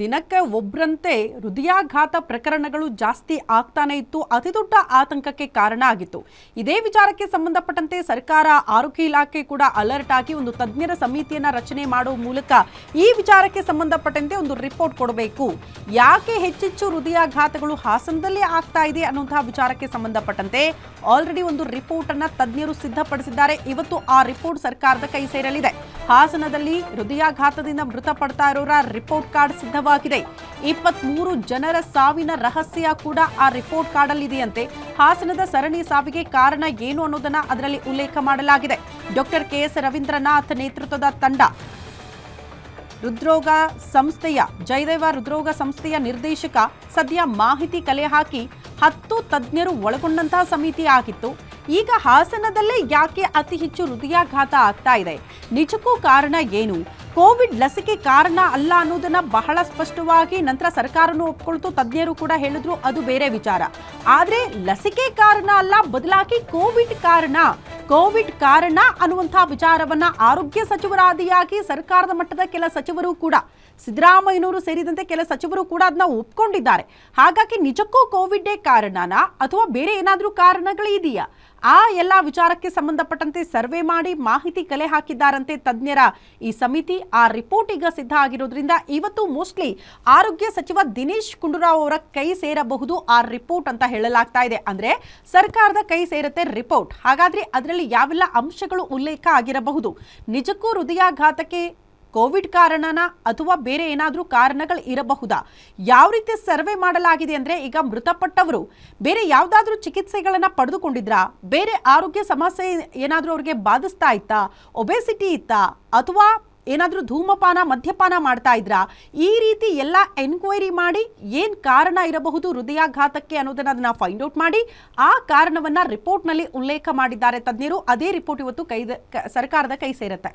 ದಿನಕ್ಕೆ ಒಬ್ಬರಂತೆ ಹೃದಯಾಘಾತ ಪ್ರಕರಣಗಳು ಜಾಸ್ತಿ ಆಗ್ತಾನೆ ಇತ್ತು. ಅತಿದೊಡ್ಡ ಆತಂಕಕ್ಕೆ ಕಾರಣ ಆಗಿತ್ತು. ಇದೇ ವಿಚಾರಕ್ಕೆ ಸಂಬಂಧಪಟ್ಟಂತೆ ಸರ್ಕಾರ ಆರೋಗ್ಯ ಇಲಾಖೆ ಕೂಡ ಅಲರ್ಟ್ ಆಗಿ ಒಂದು ತಜ್ಞರ ಸಮಿತಿಯನ್ನ ರಚನೆ ಮಾಡುವ ಮೂಲಕ ಈ ವಿಚಾರಕ್ಕೆ ಸಂಬಂಧಪಟ್ಟಂತೆ ಒಂದು ರಿಪೋರ್ಟ್ ಕೊಡಬೇಕು. ಯಾಕೆ ಹೆಚ್ಚೆಚ್ಚು ಹೃದಯಾಘಾತಗಳು ಹಾಸನದಲ್ಲಿ ಆಗ್ತಾ ಇದೆ ಅನ್ನುವಂತಹ ವಿಚಾರಕ್ಕೆ ಸಂಬಂಧಪಟ್ಟಂತೆ ಆಲ್ರೆಡಿ ಒಂದು ರಿಪೋರ್ಟ್ ಅನ್ನ ತಜ್ಞರು ಸಿದ್ಧಪಡಿಸಿದ್ದಾರೆ. ಇವತ್ತು ಆ ರಿಪೋರ್ಟ್ ಸರ್ಕಾರದ ಕೈ ಸೇರಲಿದೆ. ಹಾಸನದಲ್ಲಿ ಹೃದಯಾಘಾತದಿಂದ ಮೃತಪಡ್ತಾ ಇರೋರ ರಿಪೋರ್ಟ್ ಕಾರ್ಡ್ ಸಿದ್ಧವಾಗಿದೆ. 23 ಜನರ ಸಾವಿನ ರಹಸ್ಯ ಕೂಡ ಆ ರಿಪೋರ್ಟ್ ಕಾರ್ಡ್ ಅಲ್ಲಿ ಇದೆಯಂತೆ. ಹಾಸನದ ಸರಣಿ ಸಾವಿಗೆ ಕಾರಣ ಏನು ಅನ್ನೋದನ್ನ ಅದರಲ್ಲಿ ಉಲ್ಲೇಖ ಮಾಡಲಾಗಿದೆ. ಡಾಕ್ಟರ್ KS ರವೀಂದ್ರನಾಥ್ ನೇತೃತ್ವದ ತಂಡ ಹೃದ್ರೋಗ ಸಂಸ್ಥೆಯ ಜಯದೇವ ಹೃದ್ರೋಗ ಸಂಸ್ಥೆಯ ನಿರ್ದೇಶಕ ಸದ್ಯ ಮಾಹಿತಿ ಕಲೆ ಹಾಕಿ 10 ತಜ್ಞರು ಒಳಗೊಂಡಂತಹ ಸಮಿತಿ ಆಗಿತ್ತು. ಈಗ ಹಾಸನದಲ್ಲೇ ಯಾಕೆ ಅತಿ ಹೆಚ್ಚು ಹೃದಯಾಘಾತ ಆಗ್ತಾ ಇದೆ, ನಿಜಕ್ಕೂ ಕಾರಣ ಏನು? ಕೋವಿಡ್ ಲಸಿಕೆ ಕಾರಣ ಅಲ್ಲ ಅನ್ನೋದನ್ನ ಬಹಳ ಸ್ಪಷ್ಟವಾಗಿ ನಂತರ ಸರ್ಕಾರನೂ ಒಪ್ಕೊಳ್ತು, ತಜ್ಞರು ಕೂಡ ಹೇಳಿದ್ರು, ಅದು ಬೇರೆ ವಿಚಾರ. ಆದ್ರೆ ಲಸಿಕೆ ಕಾರಣ ಅಲ್ಲ, ಬದಲಾಗಿ ಕೋವಿಡ್ ಕಾರಣ ಅನ್ನುವಂತಹ ವಿಚಾರವನ್ನ ಆರೋಗ್ಯ ಸಚಿವರಾದಿಯಾಗಿ ಸರ್ಕಾರದ ಮಟ್ಟದ ಕೆಲ ಸಚಿವರು ಕೂಡ, ಸಿದ್ದರಾಮಯ್ಯನವರು ಸೇರಿದಂತೆ ಕೆಲ ಸಚಿವರು ಕೂಡ ಅದನ್ನ ಒಪ್ಕೊಂಡಿದ್ದಾರೆ. ಹಾಗಾಗಿ ನಿಜಕ್ಕೂ ಕೋವಿಡ್ ಕಾರಣನಾ ಅಥವಾ ಬೇರೆ ಏನಾದ್ರೂ ಕಾರಣಗಳು ಇದೆಯಾ? ಆ ಎಲ್ಲ ವಿಚಾರಕ್ಕೆ ಸಂಬಂಧಪಟ್ಟಂತೆ ಸರ್ವೆ ಮಾಡಿ ಮಾಹಿತಿ ಕಲೆ ಹಾಕಿದ್ದಾರಂತೆ ತಜ್ಞರ ಈ ಸಮಿತಿ. ಆ ರಿಪೋರ್ಟ್ ಈಗ ಸಿದ್ಧ ಆಗಿರೋದ್ರಿಂದ ಇವತ್ತು ಮೋಸ್ಟ್ಲಿ ಆರೋಗ್ಯ ಸಚಿವ ದಿನೇಶ್ ಗುಂಡೂರಾವ್ ಅವರ ಕೈ ಸೇರಬಹುದು ಆ ರಿಪೋರ್ಟ್ ಅಂತ ಹೇಳಲಾಗ್ತಾ ಇದೆ. ಅಂದ್ರೆ ಸರ್ಕಾರದ ಕೈ ಸೇರುತ್ತೆ ರಿಪೋರ್ಟ್. ಹಾಗಾದ್ರೆ ಅದರಲ್ಲಿ ಯಾವೆಲ್ಲ ಅಂಶಗಳು ಉಲ್ಲೇಖ ಆಗಿರಬಹುದು? ನಿಜಕ್ಕೂ ಹೃದಯಾಘಾತಕ್ಕೆ ಕೋವಿಡ್ ಕಾರಣನಾ ಅಥವಾ ಬೇರೆ ಏನಾದರೂ ಕಾರಣಗಳು ಇರಬಹುದಾ? ಯಾವ ರೀತಿ ಸರ್ವೆ ಮಾಡಲಾಗಿದೆ ಅಂದ್ರೆ, ಈಗ ಮೃತಪಟ್ಟವರು ಬೇರೆ ಯಾವುದಾದ್ರೂ ಚಿಕಿತ್ಸೆಗಳನ್ನ ಪಡೆದುಕೊಂಡಿದ್ರಾ? ಬೇರೆ ಆರೋಗ್ಯ ಸಮಸ್ಯೆ ಏನಾದರೂ ಅವ್ರಿಗೆ ಬಾಧಿಸ್ತಾ ಇತ್ತಾ? ಒಬೆಸಿಟಿ ಇತ್ತಾ? ಅಥವಾ ಏನಾದರೂ ಧೂಮಪಾನ ಮದ್ಯಪಾನ ಮಾಡ್ತಾ ಇದ್ರಾ? ಈ ರೀತಿ ಎಲ್ಲ ಎನ್ಕ್ವೈರಿ ಮಾಡಿ ಏನ್ ಕಾರಣ ಇರಬಹುದು ಹೃದಯಾಘಾತಕ್ಕೆ ಅನ್ನೋದನ್ನ ಅದನ್ನ ಫೈಂಡ್ ಔಟ್ ಮಾಡಿ ಆ ಕಾರಣವನ್ನ ರಿಪೋರ್ಟ್ನಲ್ಲಿ ಉಲ್ಲೇಖ ಮಾಡಿದ್ದಾರೆ ತಜ್ಞರು. ಅದೇ ರಿಪೋರ್ಟ್ ಇವತ್ತು ಸರ್ಕಾರದ ಕೈ ಸೇರುತ್ತೆ.